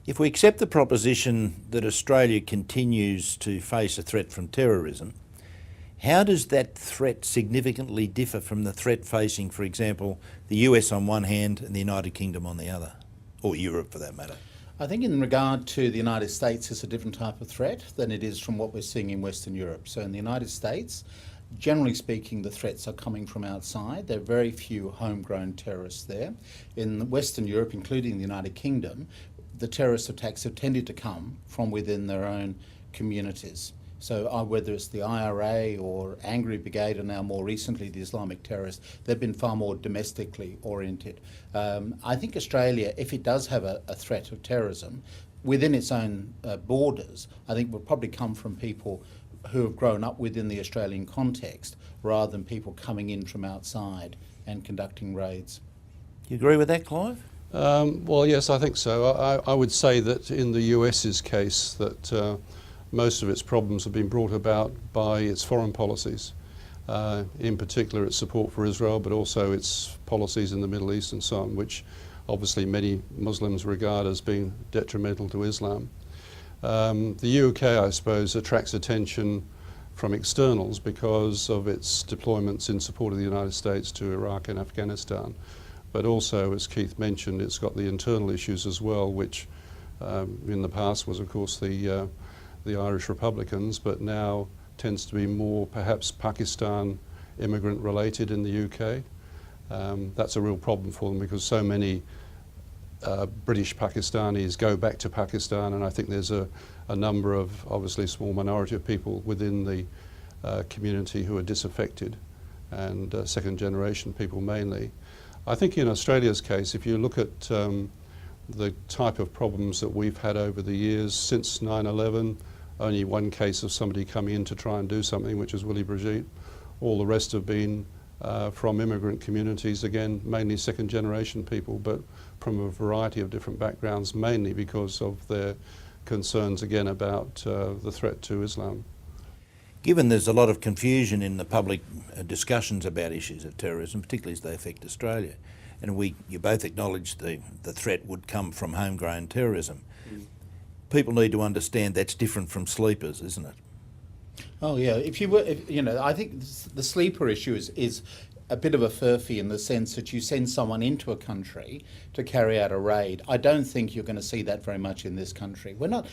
If we accept the proposition that Australia continues to face a threat from terrorism, how does that threat significantly differ from the threat facing, for example, the US on one hand and the United Kingdom on the other, or Europe for that matter? I think in regard to the United States, it's a different type of threat than it is from what we're seeing in Western Europe. So in the United States, generally speaking, the threats are coming from outside. There are very few homegrown terrorists there. In Western Europe, including the United Kingdom, the terrorist attacks have tended to come from within their own communities. So whether it's the IRA or Angry Brigade, and now more recently the Islamic terrorists, they've been far more domestically oriented. I think Australia, if it does have a threat of terrorism within its own borders, I think will probably come from people who have grown up within the Australian context rather than people coming in from outside and conducting raids. Do you agree with that, Clive? Well, yes, I think so. I would say that in the US's case that most of its problems have been brought about by its foreign policies, in particular its support for Israel, but also its policies in the Middle East and so on, which obviously many Muslims regard as being detrimental to Islam. The UK, I suppose, attracts attention from externals because of its deployments in support of the United States to Iraq and Afghanistan. But also, as Keith mentioned, it's got the internal issues as well, which in the past was, of course, the Irish Republicans, but now tends to be more perhaps Pakistan immigrant related in the UK. That's a real problem for them because so many British Pakistanis go back to Pakistan, and I think there's a number of, obviously, small minority of people within the community who are disaffected, and second generation people mainly. I think in Australia's case, if you look at the type of problems that we've had over the years since 9/11, only one case of somebody coming in to try and do something, which is Willie Brigitte. All the rest have been from immigrant communities, again, mainly second generation people, but from a variety of different backgrounds, mainly because of their concerns, again, about the threat to Islam. Given there's a lot of confusion in the public discussions about issues of terrorism, particularly as they affect Australia, and you both acknowledge the threat would come from homegrown terrorism, people need to understand that's different from sleepers, isn't it? Oh yeah, I think the sleeper issue is a bit of a furphy in the sense that you send someone into a country to carry out a raid. I don't think you're going to see that very much in this country. We're not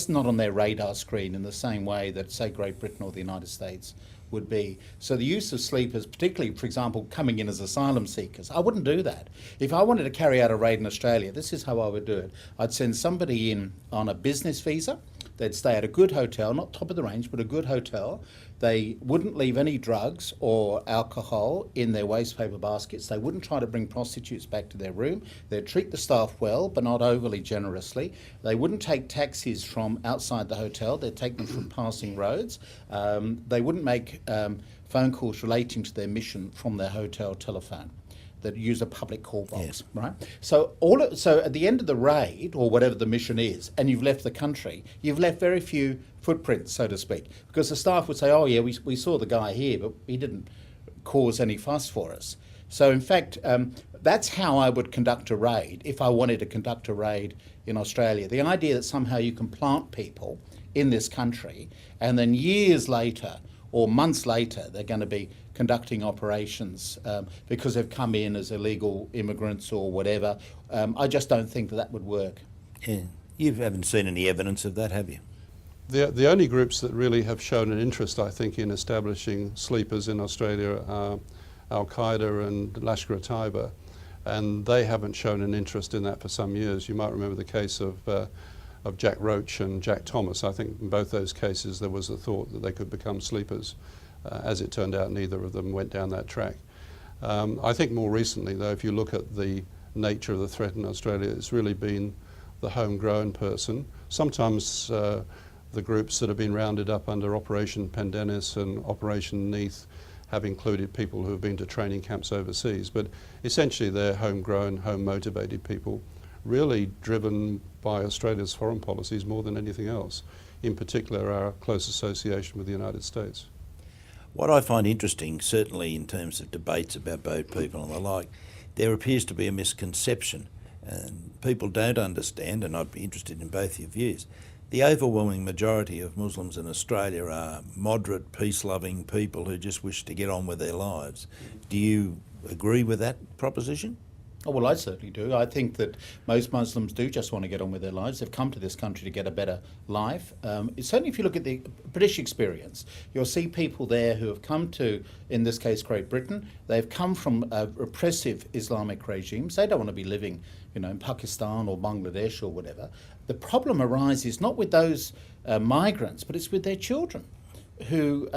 on their radar screen in the same way that, say, Great Britain or the United States would be. So the use of sleepers, particularly, for example, coming in as asylum seekers, I wouldn't do that. If I wanted to carry out a raid in Australia, this is how I would do it. I'd send somebody in on a business visa. They'd stay at a good hotel, not top of the range, but a good hotel. They wouldn't leave any drugs or alcohol in their waste paper baskets. They wouldn't try to bring prostitutes back to their room. They'd treat the staff well, but not overly generously. They wouldn't take taxis from outside the hotel. They'd take them from passing roads. They wouldn't make phone calls relating to their mission from their hotel telephone. That use a public call box, yes. Right? So at the end of the raid, or whatever the mission is, and you've left the country, you've left very few footprints, so to speak, because the staff would say, oh yeah, we saw the guy here, but he didn't cause any fuss for us. So in fact, that's how I would conduct a raid if I wanted to conduct a raid in Australia. The idea that somehow you can plant people in this country, and then years later, or months later, they're going to be conducting operations because they've come in as illegal immigrants or whatever. I just don't think that would work. Yeah. You haven't seen any evidence of that, have you? The only groups that really have shown an interest, I think, in establishing sleepers in Australia are Al-Qaeda and Lashkar-e-Taiba, and they haven't shown an interest in that for some years. You might remember the case of Jack Roach and Jack Thomas. I think in both those cases there was a thought that they could become sleepers. As it turned out, neither of them went down that track. I think more recently, though, if you look at the nature of the threat in Australia, it's really been the homegrown person. Sometimes the groups that have been rounded up under Operation Pendennis and Operation Neath have included people who have been to training camps overseas, but essentially they're homegrown, home-motivated people, really driven by Australia's foreign policies more than anything else, in particular our close association with the United States. What I find interesting, certainly in terms of debates about boat people and the like, there appears to be a misconception and people don't understand, and I'd be interested in both your views. The overwhelming majority of Muslims in Australia are moderate, peace-loving people who just wish to get on with their lives. Do you agree with that proposition? Oh, well, I certainly do. I think that most Muslims do just want to get on with their lives. They've come to this country to get a better life. Certainly, if you look at the British experience, you'll see people there who have come to, in this case, Great Britain. They've come from repressive Islamic regimes. They don't want to be living, in Pakistan or Bangladesh or whatever. The problem arises not with those migrants, but it's with their children, who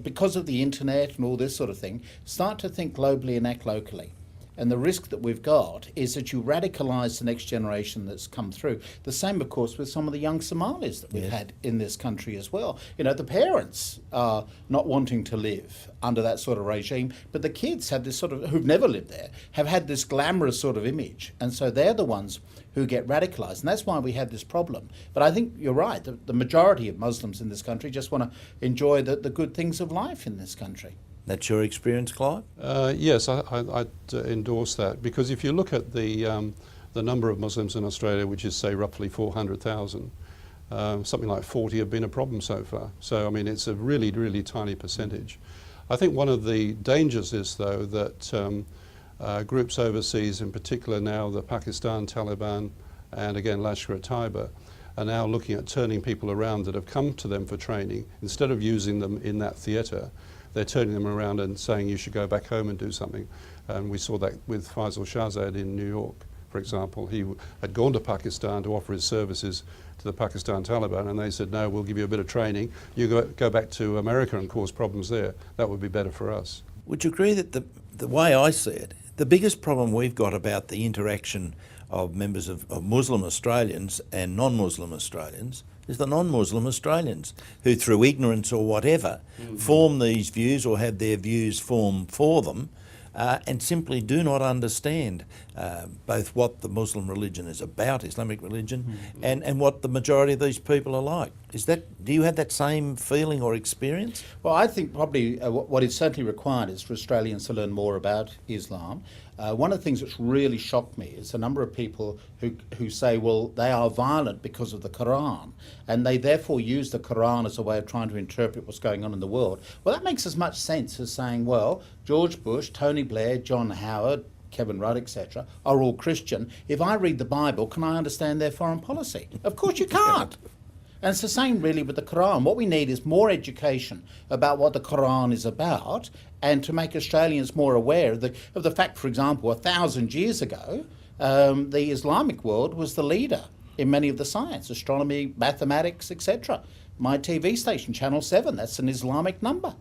because of the internet and all this sort of thing, start to think globally and act locally. And the risk that we've got is that you radicalise the next generation that's come through. The same, of course, with some of the young Somalis that we've had in this country as well. The parents are not wanting to live under that sort of regime, but the kids have this who've never lived there, have had this glamorous sort of image. And so they're the ones who get radicalised. And that's why we have this problem. But I think you're right. The majority of Muslims in this country just want to enjoy the good things of life in this country. That's your experience, Clive? Yes, I'd endorse that, because if you look at the number of Muslims in Australia, which is, say, roughly 400,000, something like 40 have been a problem so far. So, I mean, it's a really, really tiny percentage. I think one of the dangers is, though, that groups overseas, in particular now the Pakistan Taliban and, again, Lashkar-e-Taiba, are now looking at turning people around that have come to them for training. Instead of using them in that theatre, they're turning them around and saying you should go back home and do something. And we saw that with Faisal Shahzad in New York, for example. He had gone to Pakistan to offer his services to the Pakistan Taliban, and they said, no, we'll give you a bit of training. You go back to America and cause problems there. That would be better for us. Would you agree that the way I see it, the biggest problem we've got about the interaction of members of Muslim Australians and non-Muslim Australians is the non-Muslim Australians who, through ignorance or whatever, form these views or have their views formed for them and simply do not understand both what the Muslim religion is about, Islamic religion, and what the majority of these people are like. Do you have that same feeling or experience? Well, I think probably what is certainly required is for Australians to learn more about Islam. One of the things that's really shocked me is the number of people who say, well, they are violent because of the Quran, and they therefore use the Quran as a way of trying to interpret what's going on in the world. Well, that makes as much sense as saying, well, George Bush, Tony Blair, John Howard, Kevin Rudd, etc., are all Christian. If I read the Bible, can I understand their foreign policy? Of course you can't. And it's the same really with the Quran. What we need is more education about what the Quran is about, and to make Australians more aware of the fact, for example, 1,000 years ago, the Islamic world was the leader in many of the science, astronomy, mathematics, etc. My TV station, Channel 7, that's an Islamic number.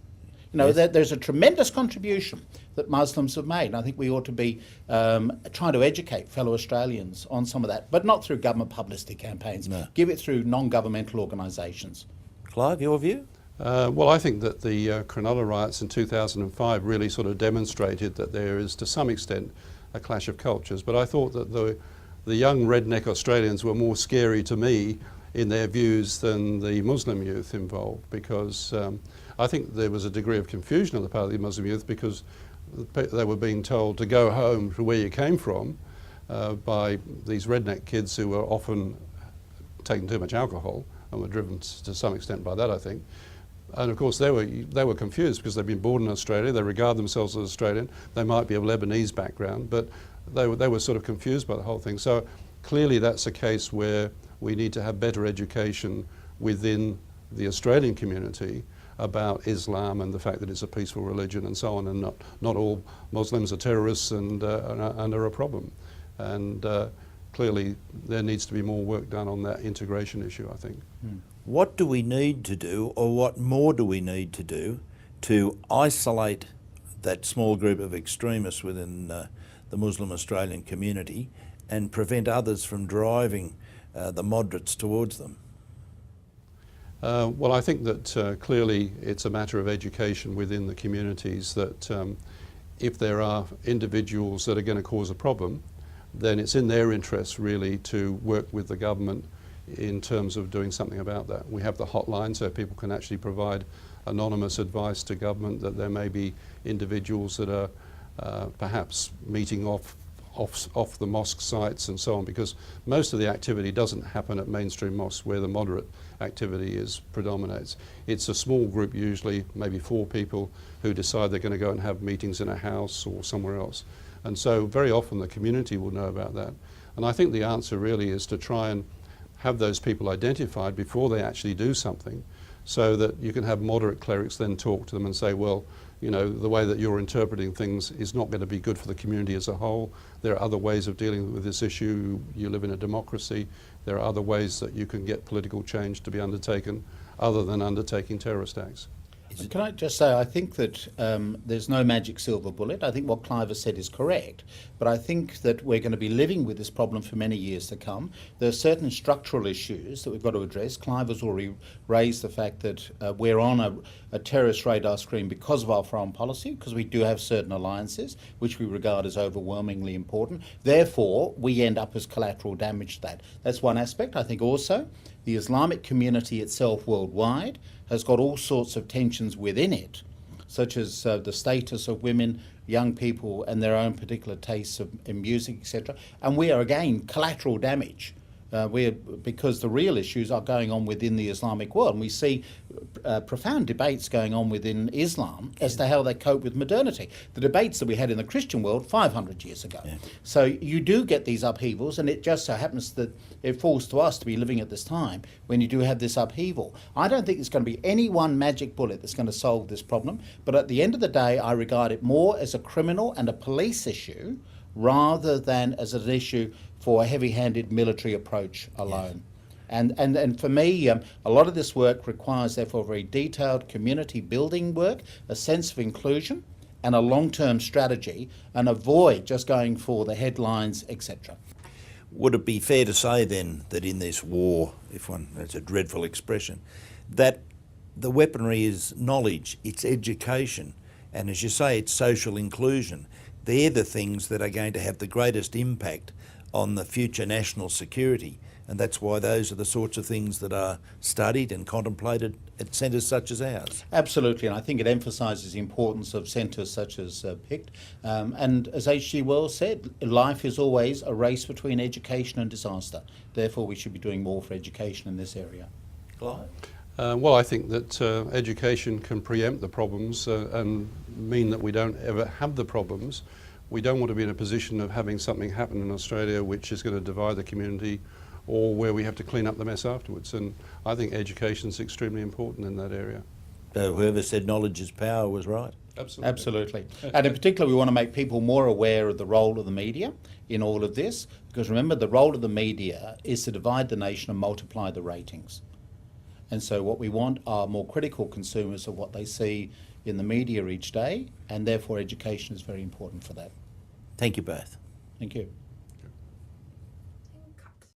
There's a tremendous contribution that Muslims have made, and I think we ought to be trying to educate fellow Australians on some of that, but not through government publicity campaigns. No. Give it through non-governmental organisations. Clive, your view? Well, I think that the Cronulla riots in 2005 really sort of demonstrated that there is, to some extent, a clash of cultures. But I thought that the young redneck Australians were more scary to me in their views than the Muslim youth involved, because I think there was a degree of confusion on the part of the Muslim youth, because they were being told to go home to where you came from by these redneck kids who were often taking too much alcohol and were driven to some extent by that, I think. And of course they were confused because they've been born in Australia, they regard themselves as Australian, they might be of Lebanese background, but they were sort of confused by the whole thing. So clearly that's a case where we need to have better education within the Australian community about Islam and the fact that it's a peaceful religion and so on, and not all Muslims are terrorists and are a problem. And clearly there needs to be more work done on that integration issue, I think. What do we need to do, or what more do we need to do to isolate that small group of extremists within the Muslim Australian community and prevent others from driving the moderates towards them? Well, I think that clearly it's a matter of education within the communities, that if there are individuals that are going to cause a problem, then it's in their interest really to work with the government in terms of doing something about that. We have the hotline so people can actually provide anonymous advice to government that there may be individuals that are perhaps meeting off off the mosque sites and so on, because most of the activity doesn't happen at mainstream mosques where the moderate activity predominates. It's a small group, usually maybe 4 people, who decide they're going to go and have meetings in a house or somewhere else. And so very often the community will know about that. And I think the answer really is to try and have those people identified before they actually do something, so that you can have moderate clerics then talk to them and say, well, you know, the way that you're interpreting things is not going to be good for the community as a whole. There are other ways of dealing with this issue. You live in a democracy. There are other ways that you can get political change to be undertaken other than undertaking terrorist acts. Can I just say, I think that there's no magic silver bullet. I think what Clive has said is correct, but I think that we're going to be living with this problem for many years to come. There are certain structural issues that we've got to address. Clive has already raised the fact that we're on a terrorist radar screen because of our foreign policy, because we do have certain alliances, which we regard as overwhelmingly important. Therefore, we end up as collateral damage to that. That's one aspect. I think also the Islamic community itself worldwide has got all sorts of tensions within it, such as the status of women, young people, and their own particular tastes in music, etc. And we are, again, collateral damage. Because the real issues are going on within the Islamic world. And we see profound debates going on within Islam as to how they cope with modernity. The debates that we had in the Christian world 500 years ago. Yeah. So you do get these upheavals, and it just so happens that it falls to us to be living at this time when you do have this upheaval. I don't think it's going to be any one magic bullet that's going to solve this problem, but at the end of the day, I regard it more as a criminal and a police issue rather than as an issue for a heavy-handed military approach alone. Yes. And for me, a lot of this work requires, therefore, very detailed community building work, a sense of inclusion, and a long-term strategy, and avoid just going for the headlines, etc. Would it be fair to say then that in this war, that's a dreadful expression, that the weaponry is knowledge, it's education, and as you say, it's social inclusion? They're the things that are going to have the greatest impact on the future national security, and that's why those are the sorts of things that are studied and contemplated at centres such as ours. Absolutely, and I think it emphasises the importance of centres such as PICT. And as H.G. Wells said, life is always a race between education and disaster. Therefore, we should be doing more for education in this area. Clive? Well, I think that education can preempt the problems and mean that we don't ever have the problems. We don't want to be in a position of having something happen in Australia which is going to divide the community, or where we have to clean up the mess afterwards. And I think education is extremely important in that area. So whoever said knowledge is power was right. Absolutely. Absolutely. And in particular, we want to make people more aware of the role of the media in all of this, because remember, the role of the media is to divide the nation and multiply the ratings. And so what we want are more critical consumers of what they see in the media each day, and therefore education is very important for that. Thank you both. Thank you.